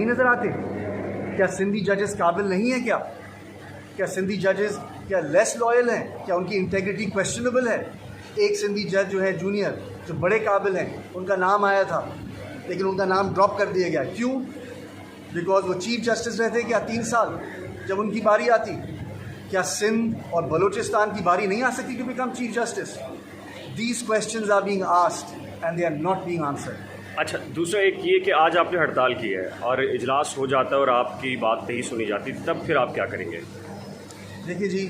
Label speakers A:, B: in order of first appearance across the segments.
A: नहीं नज़र आते? क्या सिंधी जजेस काबिल नहीं है? क्या सिंधी जजेस क्या लेस लॉयल हैं? क्या उनकी इंटेग्रिटी क्वेश्चनेबल है? एक सिंधी जज जो है जूनियर, जो बड़े काबिल हैं, उनका नाम आया था लेकिन उनका नाम ड्रॉप कर दिया गया। क्यों? बिकॉज वो चीफ जस्टिस रहते क्या 3 साल, जब उनकी बारी आती क्या सिंध और बलूचिस्तान की बारी नहीं आ सकती to become chief justice? These questions are being asked and they are not being answered.
B: अच्छा, दूसरा एक ये कि आज आपने हड़ताल की है और इजलास हो जाता है और आपकी बात नहीं सुनी जाती, तब फिर आप क्या करेंगे?
A: देखिए जी,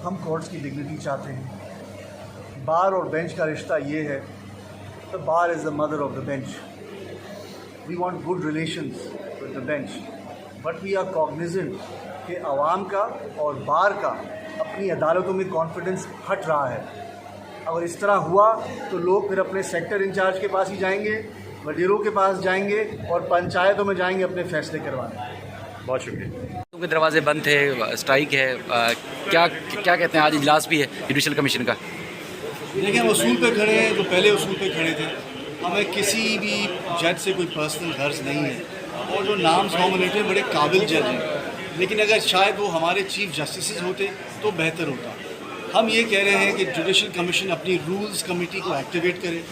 A: हम कोर्ट्स की डिग्निटी चाहते हैं। बार और बेंच का रिश्ता ये है, the bar is the mother of the bench. We want good relations with the bench, but we are cognizant कि आवाम का और बार का अपनी अदालतों में कॉन्फिडेंस हट रहा है। अगर इस तरह हुआ तो लोग फिर अपने सेक्टर इंचार्ज के पास ही जाएंगे, वजीरों के पास जाएंगे और पंचायतों में जाएंगे अपने फैसले करवाने।
B: बहुत शुक्रिया।
C: के दरवाजे बंद थे, स्ट्राइक है, क्या कहते हैं, आज इजलास भी है जुडिशल कमीशन का।
D: देखिए, हम उसूल पे खड़े हैं, जो पहले उसूल पे खड़े थे। हमें किसी भी जज से कोई पर्सनल गर्ज नहीं है और जो नाम नॉमिनेटेड बड़े काबिल जज हैं, लेकिन अगर शायद वो हमारे चीफ जस्टिस होते तो बेहतर होता। हम ये कह रहे हैं कि जुडिशल कमीशन अपनी रूल्स कमेटी को एक्टिवेट करे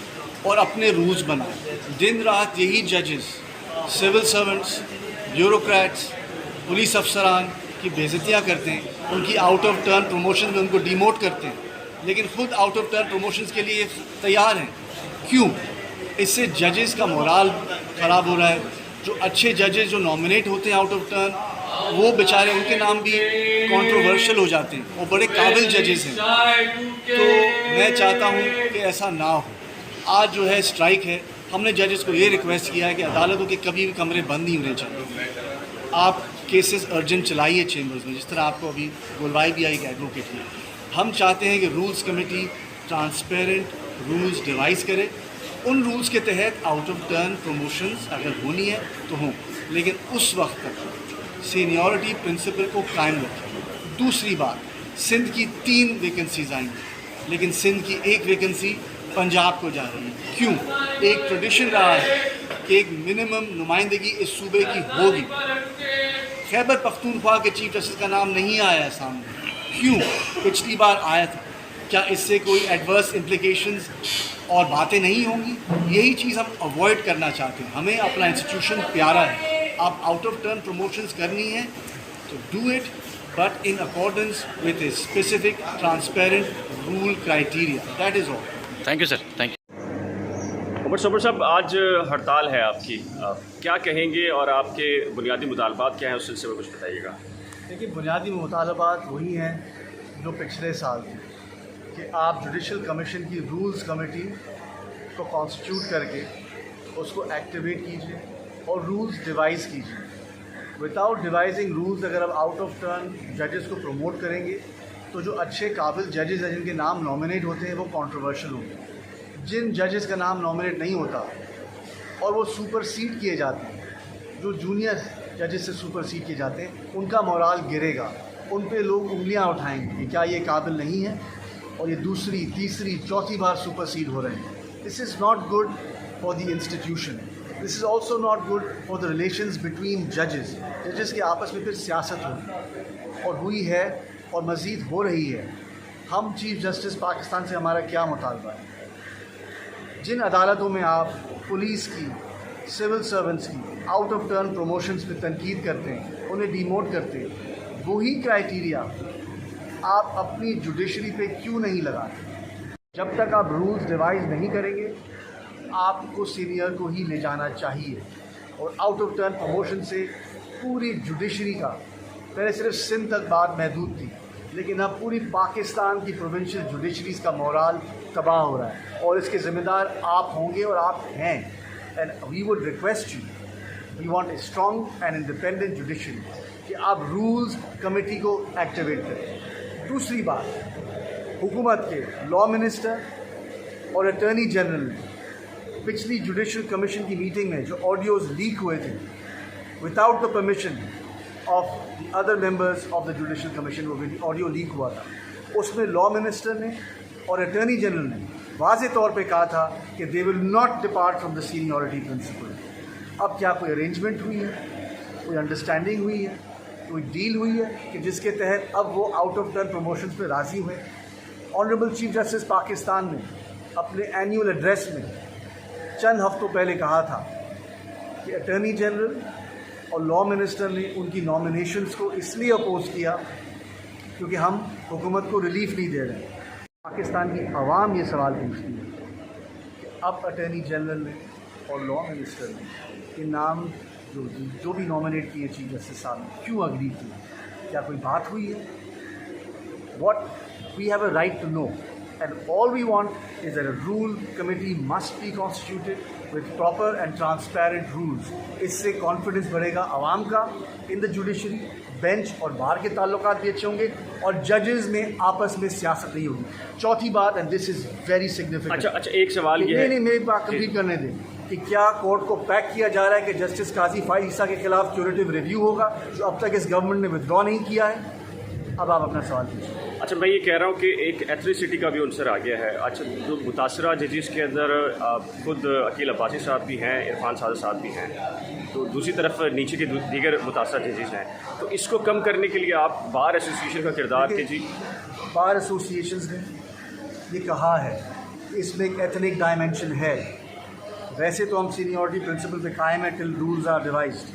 D: और अपने रूल्स बनाए। दिन रात यही जजेस सिविल सर्वेंट्स, ब्यूरोक्रेट्स, पुलिस अफसरान की बेइज्जतियाँ करते हैं, उनकी आउट ऑफ टर्न प्रमोशन में उनको डिमोट करते हैं, लेकिन खुद आउट ऑफ टर्न प्रमोशंस के लिए तैयार हैं। क्यों? इससे जजेस का मोराल ख़राब हो रहा है। जो अच्छे जजेस जो नॉमिनेट होते हैं आउट ऑफ टर्न, वो बेचारे, उनके नाम भी कंट्रोवर्शियल हो जाते हैं, वो बड़े काबिल जजेस हैं। तो मैं चाहता हूँ कि ऐसा ना हो। आज जो है स्ट्राइक है, हमने जजेस को ये रिक्वेस्ट किया है कि अदालतों के कभी भी कमरे बंद नहीं होने चाहिए। आप केसेस अर्जेंट चलाइए चेंबर्स में, जिस तरह आपको अभी बुलवाई भी आई एक एडवोकेट ने। हम चाहते हैं कि rules committee transparent rules device करे, उन रूल्स के तहत आउट ऑफ टर्न प्रमोशंस अगर होनी है तो हों, लेकिन उस वक्त तक सीनियरिटी प्रिंसिपल को कायम रखें। दूसरी बात, सिंध की 3 वैकेंसीज आएंगी, लेकिन सिंध की 1 वैकेंसी पंजाब को जा रही है। क्यों? एक ट्रेडिशन रहा है कि एक मिनिमम नुमाइंदगी इस सूबे की होगी। खैबर पख्तूनख्वा के चीफ जस्टिस का नाम नहीं आया है सामने। क्यों? पिछली बार आया था। क्या इससे कोई एडवर्स इम्प्लिकेशंस और बातें नहीं होंगी? यही चीज़ हम अवॉइड करना चाहते हैं। हमें अपना इंस्टीट्यूशन प्यारा है। आप आउट ऑफ टर्न प्रमोशंस करनी है तो do it, but in accordance with a specific transparent rule criteria. That is all.
C: Thank you sir, thank you.
B: Umar Sobar साहब, आज हड़ताल है आपकी, क्या कहेंगे और आपके बुनियादी मुतालबात क्या हैं, उस सिलसिले में कुछ बताइएगा।
A: देखिए, बुनियादी मुतालबात वही हैं जो पिछले साल थे कि आप जुडिशल कमीशन की रूल्स कमेटी को कॉन्स्टिट्यूट करके उसको एक्टिवेट कीजिए और रूल्स डिवाइस कीजिए। विदाउट डिवाइजिंग रूल्स अगर आप आउट ऑफ टर्न जजेस को प्रमोट करेंगे तो जो अच्छे काबिल जजेस हैं जिनके नाम नॉमिनेट होते हैं वो कंट्रोवर्शियल होंगे। जिन जजेस का नाम नॉमिनेट नहीं होता और वो सुपरसीड किए जाते हैं, जो जूनियर जजेस से सुपरसीड किए जाते हैं, उनका मोराल गिरेगा। उन पे लोग उंगलियां उठाएंगे कि क्या ये काबिल नहीं है, और ये दूसरी, तीसरी, चौथी बार सुपरसीड हो रहे हैं। This is not good for the institution. This is also not good for the relations between जजेस। जजेस के आपस में फिर सियासत होगी और हुई है और मज़ीद हो रही है। हम चीफ जस्टिस पाकिस्तान से हमारा क्या मुतालबा है? जिन अदालतों में आप पुलिस की, सिविल सर्वेंट्स की आउट ऑफ टर्न प्रमोशंस पे तनकीद करते हैं, उन्हें डिमोट करते हैं, वही क्राइटेरिया आप अपनी जुडिशरी पे क्यों नहीं लगाते? जब तक आप रूल्स डिवाइस नहीं करेंगे, आपको सीनियर को ही ले जाना चाहिए। और आउट ऑफ टर्न प्रमोशन से पूरी जुडिशरी का, पहले सिर्फ सिंध तक बात महदूद थी, लेकिन अब पूरी पाकिस्तान की प्रोविंशियल जुडिशरीज़ का मोराल तबाह हो रहा है और इसके ज़िम्मेदार आप होंगे और आप हैं। And we would request you, we want a strong and independent judiciary कि आप रूल्स कमेटी को एक्टिवेट करें। दूसरी बात, हुकूमत के लॉ मिनिस्टर और अटॉर्नी जनरल ने पिछली जुडिशल कमीशन की मीटिंग में जो ऑडियोज़ लीक हुए थे without the permission of the other members of the judicial commission, वो ऑडियो लीक हुआ था, उसमें लॉ मिनिस्टर ने और अटॉर्नी जनरल ने वाज़े तौर पे कहा था कि they will not depart from the seniority principle. अब क्या कोई अरेंजमेंट हुई है? कोई अंडरस्टैंडिंग हुई है, कोई डील हुई है कि जिसके तहत अब वो आउट ऑफ टर्न प्रमोशंस पे राज़ी हुए। ऑनरेबल चीफ जस्टिस पाकिस्तान ने अपने एनुअल एड्रेस में चंद हफ्तों पहले कहा था कि अटॉर्नी जनरल और लॉ मिनिस्टर ने उनकी नॉमिनेशंस को इसलिए अपोज किया क्योंकि हम हुकूमत को रिलीफ नहीं दे रहे हैं। पाकिस्तान की आवाम ये सवाल पूछती है कि अब अटॉर्नी जनरल ने और लॉ मिनिस्टर ने ये नाम जो भी नॉमिनेट किए चीफ जस्टिस साहब ने क्यों अग्री की? क्या कोई बात हुई है? What we have a right to know and all we want is that a rule committee must be constituted with proper and transparent rules. इससे कॉन्फिडेंस बढ़ेगा आवाम का इन द जुडिशरी, बेंच और बार के ताल्लुकात भी अच्छे होंगे और जजेस में आपस में सियासत नहीं होगी। चौथी बात, and this is very significant.
B: अच्छा, एक सवाल ये है,
A: नहीं, मेरी बात कंप्लीट करने दें कि क्या कोर्ट को पैक किया जा रहा है कि जस्टिस काजी फाइज ईसा के खिलाफ क्यूरेटिव रिव्यू होगा जो अब तक इस गवर्नमेंट ने विथड्रॉ नहीं किया है? अब आप अपना सवाल कीजिए।
B: अच्छा, मैं ये कह रहा हूँ कि एक एथनिसिटी का भी उनसर आ गया है। अच्छा, जो मुतासरा जजेस के अंदर खुद अकील अब्बासी साहब भी हैं, इरफान सादत साहब भी हैं, तो दूसरी तरफ नीचे के दीगर मुतासरा जजेस हैं, तो इसको कम करने के लिए आप बार एसोसिएशन का किरदार कीजिए।
A: बार एसोसिएशंस ने ये कहा है कि इसमें एक एथनिक डायमेंशन है। वैसे तो हम सीनियरिटी प्रिंसिपल पे कायम है टिल रूल्स आर रिवाइज्ड,